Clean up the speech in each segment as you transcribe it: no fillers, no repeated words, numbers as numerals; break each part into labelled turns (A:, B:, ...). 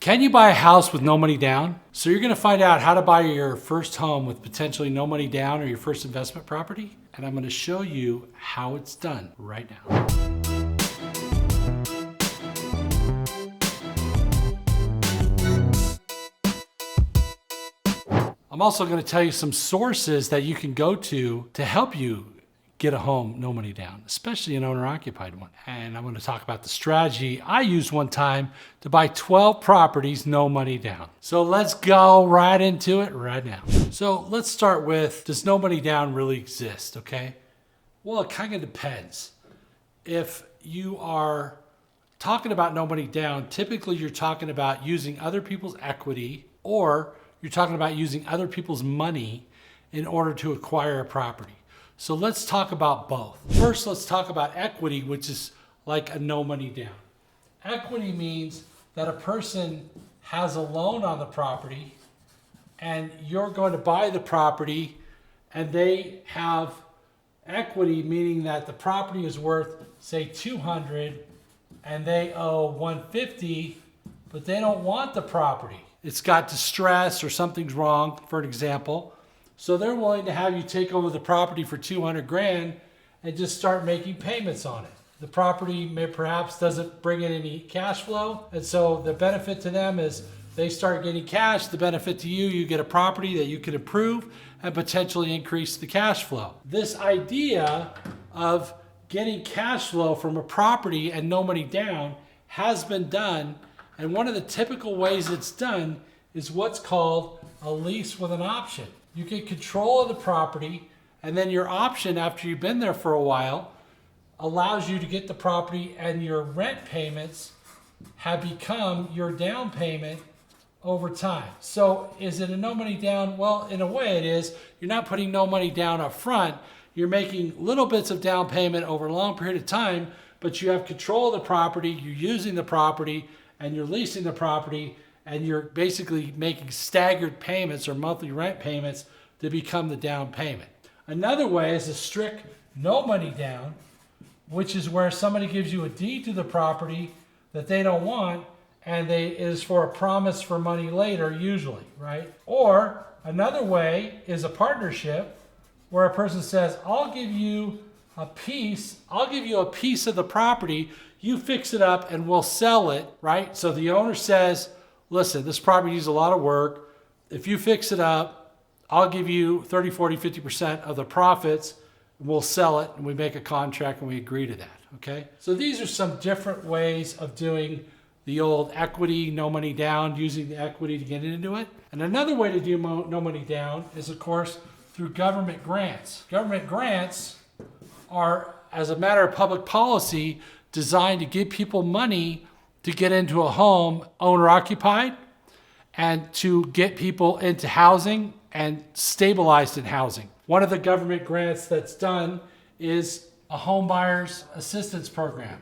A: Can you buy a house with no money down? So you're gonna find out how to buy your first home with potentially no money down or your first investment property. And I'm gonna show you how it's done right now. I'm also gonna tell you some sources that you can go to help you get a home no money down, especially an owner-occupied one. And I'm going to talk about the strategy I used one time to buy 12 properties no money down. So let's go right into it right now. So let's start with, does no money down really exist, okay? Well, it kind of depends. If you are talking about no money down, typically you're talking about using other people's equity, or you're talking about using other people's money in order to acquire a property. So let's talk about both. First, let's talk about equity, which is like a no money down. Equity means that a person has a loan on the property and you're going to buy the property and they have equity, meaning that the property is worth, say, 200 and they owe 150, but they don't want the property. It's got distress or something's wrong, for an example. So they're willing to have you take over the property for 200 grand and just start making payments on it. The property perhaps doesn't bring in any cash flow. And so the benefit to them is they start getting cash. The benefit to you, you get a property that you can improve and potentially increase the cash flow. This idea of getting cash flow from a property and no money down has been done. And one of the typical ways it's done is what's called a lease with an option. You get control of the property, and then your option, after you've been there for a while, allows you to get the property, and your rent payments have become your down payment over time. So is it a no money down? Well, in a way it is. You're not putting no money down up front. You're making little bits of down payment over a long period of time, but you have control of the property, you're using the property, and you're leasing the property, and you're basically making staggered payments or monthly rent payments to become the down payment. Another way is a strict no money down, which is where somebody gives you a deed to the property that they don't want, and it is for a promise for money later, usually, right? Or another way is a partnership where a person says, I'll give you a piece of the property, you fix it up and we'll sell it, right? So the owner says, listen, this property needs a lot of work. If you fix it up, I'll give you 30, 40, 50% of the profits. And we'll sell it, and we make a contract and we agree to that, okay? So these are some different ways of doing the old equity, no money down, using the equity to get into it. And another way to do no money down is, of course, through government grants. Government grants are, as a matter of public policy, designed to give people money to get into a home owner-occupied and to get people into housing and stabilized in housing. One of the government grants that's done is a home buyers assistance program,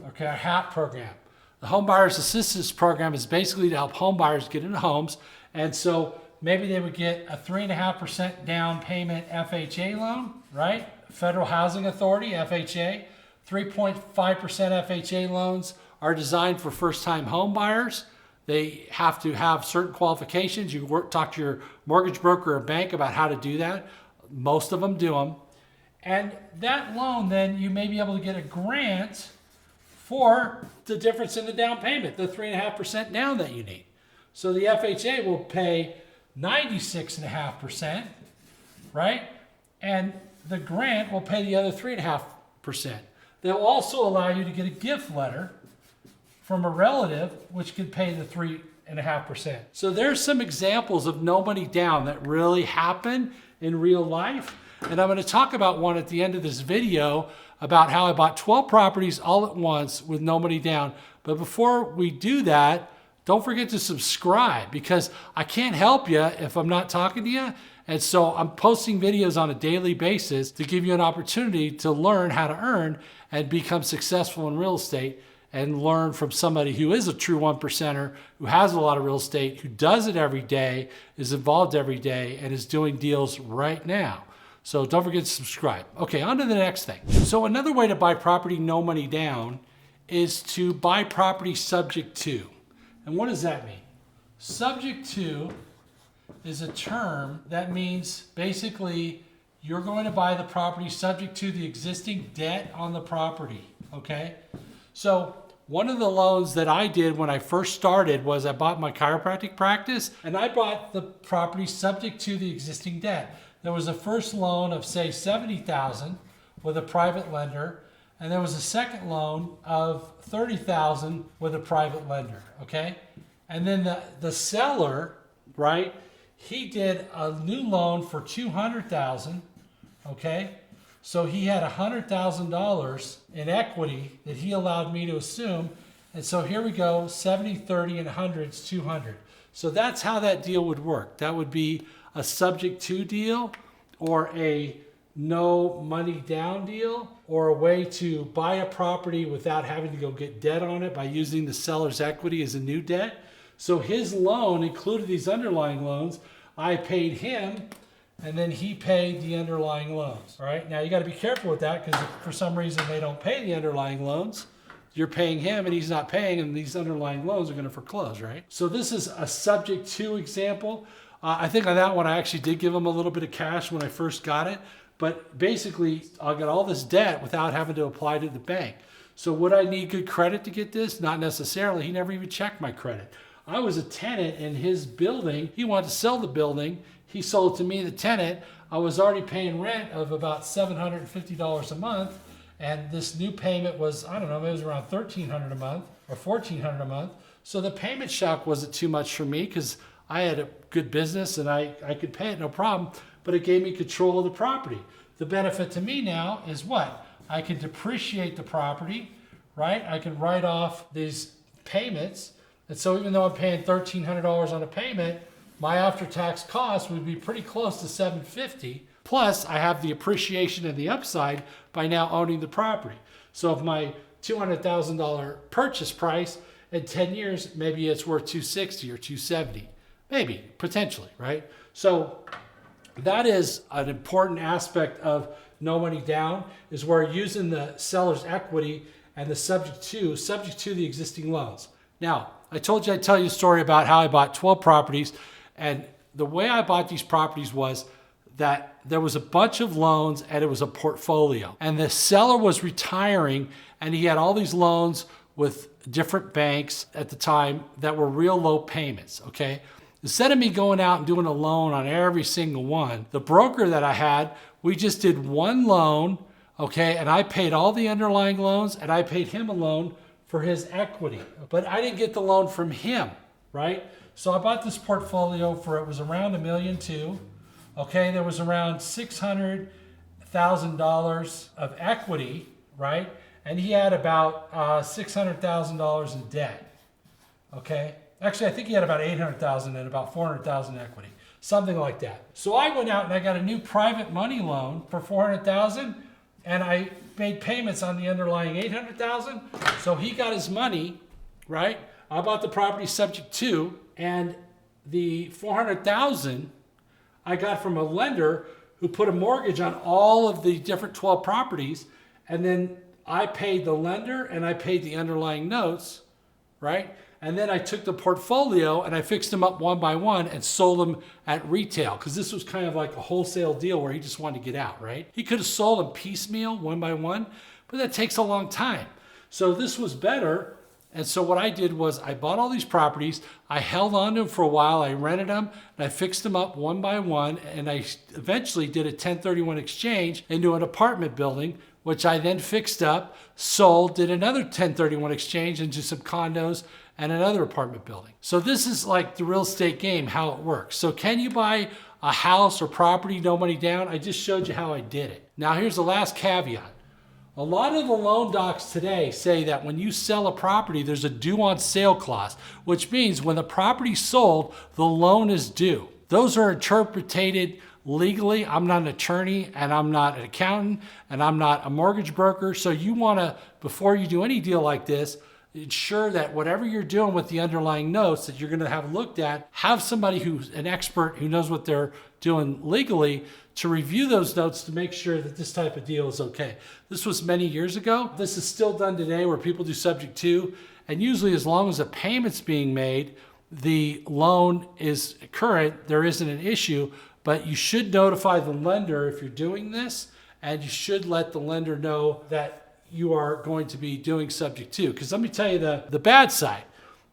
A: okay, a HAP program. The home buyers assistance program is basically to help home buyers get into homes, and so maybe they would get a 3.5% down payment FHA loan, right? Federal Housing Authority, FHA. 3.5% FHA loans are designed for first-time home buyers. They have to have certain qualifications. You talk to your mortgage broker or bank about how to do that. Most of them do them. And that loan, then you may be able to get a grant for the difference in the down payment, the 3.5% down that you need. So the FHA will pay 96.5%, right? And the grant will pay the other 3.5%. They'll also allow you to get a gift letter from a relative, which could pay the 3.5%. So there's some examples of no money down that really happen in real life. And I'm going to talk about one at the end of this video about how I bought 12 properties all at once with no money down. But before we do that, don't forget to subscribe, because I can't help you if I'm not talking to you. And so I'm posting videos on a daily basis to give you an opportunity to learn how to earn and become successful in real estate, and learn from somebody who is a true 1%er, who has a lot of real estate, who does it every day, is involved every day, and is doing deals right now. So don't forget to subscribe. Okay, on to the next thing. So another way to buy property no money down is to buy property subject to. And what does that mean? Subject to is a term that means basically you're going to buy the property subject to the existing debt on the property, okay? So one of the loans that I did when I first started was I bought my chiropractic practice, and I bought the property subject to the existing debt. There was a first loan of say $70,000 with a private lender, and there was a second loan of $30,000 with a private lender, okay? And then the seller, right, he did a new loan for $200,000, okay? So he had $100,000 in equity that he allowed me to assume. And so here we go, 70, 30, and 100 is 200. So that's how that deal would work. That would be a subject to deal, or a no money down deal, or a way to buy a property without having to go get debt on it by using the seller's equity as a new debt. So his loan included these underlying loans. I paid him, and then he paid the underlying loans. All right, now you got to be careful with that, because if for some reason they don't pay the underlying loans, you're paying him and he's not paying, and these underlying loans are going to foreclose, right? So this is a subject to example. I think on that one I actually did give him a little bit of cash when I first got it, but basically I got all this debt without having to apply to the bank. So would I need good credit to get this? Not necessarily. He never even checked my credit. I was a tenant in his building. He wanted to sell the building. He sold it to me, the tenant. I was already paying rent of about $750 a month. And this new payment was, I don't know, maybe it was around $1,300 a month or $1,400 a month. So the payment shock wasn't too much for me, because I had a good business and I could pay it, no problem. But it gave me control of the property. The benefit to me now is what? I can depreciate the property, right? I can write off these payments. And so even though I'm paying $1,300 on a payment, my after-tax cost would be pretty close to $750. Plus, I have the appreciation and the upside by now owning the property. So if my $200,000 purchase price in 10 years, maybe it's worth $260 or $270, maybe, potentially, right? So that is an important aspect of no money down, is where using the seller's equity and the subject to the existing loans. Now, I told you I'd tell you a story about how I bought 12 properties. And the way I bought these properties was that there was a bunch of loans and it was a portfolio. And the seller was retiring, and he had all these loans with different banks at the time that were real low payments, okay? Instead of me going out and doing a loan on every single one, the broker that I had, we just did one loan, okay? And I paid all the underlying loans, and I paid him a loan for his equity. But I didn't get the loan from him, right? So I bought this portfolio for, it was around $1.2 million. Okay, there was around $600,000 of equity, right? And he had about $600,000 in debt. Okay, actually I think he had about $800,000 and about $400,000 equity, something like that. So I went out and I got a new private money loan for $400,000, and I made payments on the underlying $800,000. So he got his money, right? I bought the property subject to, and the $400,000 I got from a lender who put a mortgage on all of the different 12 properties, and then I paid the lender and I paid the underlying notes, right? And then I took the portfolio and I fixed them up one by one and sold them at retail, because this was kind of like a wholesale deal where he just wanted to get out, right? He could have sold them piecemeal, one by one, but that takes a long time. So this was better. And so what I did was I bought all these properties, I held on to them for a while, I rented them, and I fixed them up one by one, and I eventually did a 1031 exchange into an apartment building, which I then fixed up, sold, did another 1031 exchange into some condos and another apartment building. So this is like the real estate game, how it works. So can you buy a house or property, no money down? I just showed you how I did it. Now here's the last caveat. A lot of the loan docs today say that when you sell a property, there's a due on sale clause, which means when the property's sold, the loan is due. Those are interpreted legally. I'm not an attorney, and I'm not an accountant, and I'm not a mortgage broker. So you want to, before you do any deal like this, ensure that whatever you're doing with the underlying notes that you're going to have looked at, have somebody who's an expert who knows what they're doing legally to review those notes to make sure that this type of deal is okay. This was many years ago. This is still done today where people do subject to, And usually as long as a payment's being made, the loan is current, there isn't an issue, but you should notify the lender if you're doing this, and you should let the lender know that you are going to be doing subject to. Because let me tell you the bad side.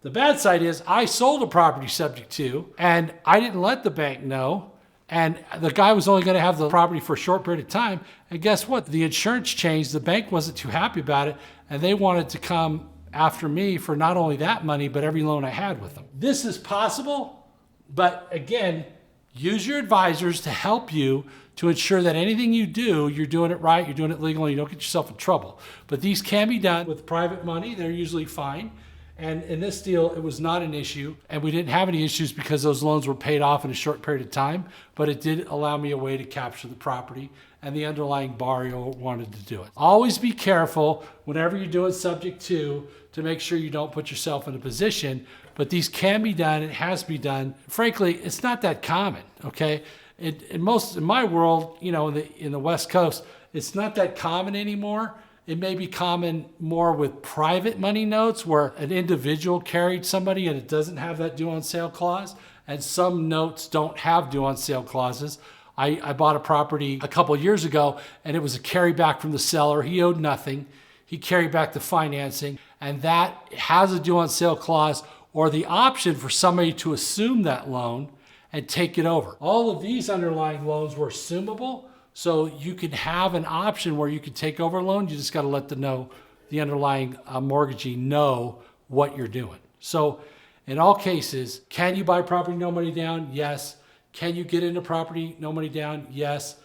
A: The bad side is I sold a property subject to, and I didn't let the bank know, and the guy was only going to have the property for a short period of time. And guess what? The insurance changed. The bank wasn't too happy about it, and they wanted to come after me for not only that money, but every loan I had with them. This is possible, but again, use your advisors to help you to ensure that anything you do, you're doing it right, you're doing it legally, you don't get yourself in trouble. But these can be done with private money. They're usually fine. And in this deal, it was not an issue, and we didn't have any issues because those loans were paid off in a short period of time, but it did allow me a way to capture the property, and the underlying borrower wanted to do it. Always be careful whenever you're doing subject to make sure you don't put yourself in a position, but these can be done, it has to be done. Frankly, it's not that common, okay? In my world, you know, in the West Coast, it's not that common anymore. It may be common more with private money notes where an individual carried somebody and it doesn't have that due on sale clause, and some notes don't have due on sale clauses. I bought a property a couple of years ago, and it was a carryback from the seller. He owed nothing. He carried back the financing, and that has a due on sale clause or the option for somebody to assume that loan and take it over. All of these underlying loans were assumable, so you can have an option where you can take over a loan. You just got to let the underlying mortgagee know what you're doing. So in all cases, can you buy property, no money down? Yes. Can you get into property, no money down? Yes.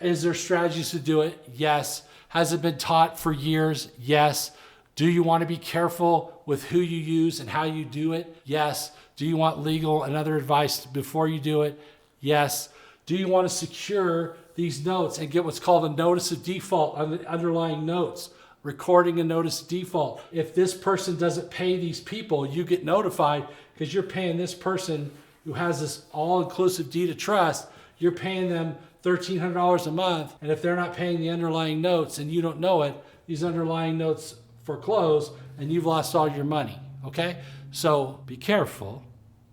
A: Is there strategies to do it? Yes. Has it been taught for years? Yes. Do you want to be careful with who you use and how you do it? Yes. Do you want legal and other advice before you do it? Yes. Do you want to secure these notes and get what's called a notice of default on the underlying notes? Recording a notice of default. If this person doesn't pay these people, you get notified because you're paying this person who has this all-inclusive deed of trust. You're paying them $1,300 a month, and if they're not paying the underlying notes and you don't know it, these underlying notes foreclose and you've lost all your money, okay? So be careful,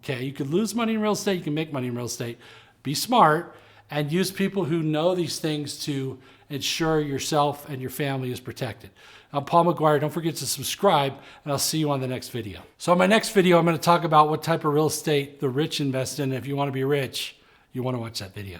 A: okay? You can lose money in real estate, you can make money in real estate. Be smart and use people who know these things to ensure yourself and your family is protected. I'm Paul Maguire. Don't forget to subscribe, and I'll see you on the next video. So in my next video, I'm going to talk about what type of real estate the rich invest in. If you want to be rich, you want to watch that video.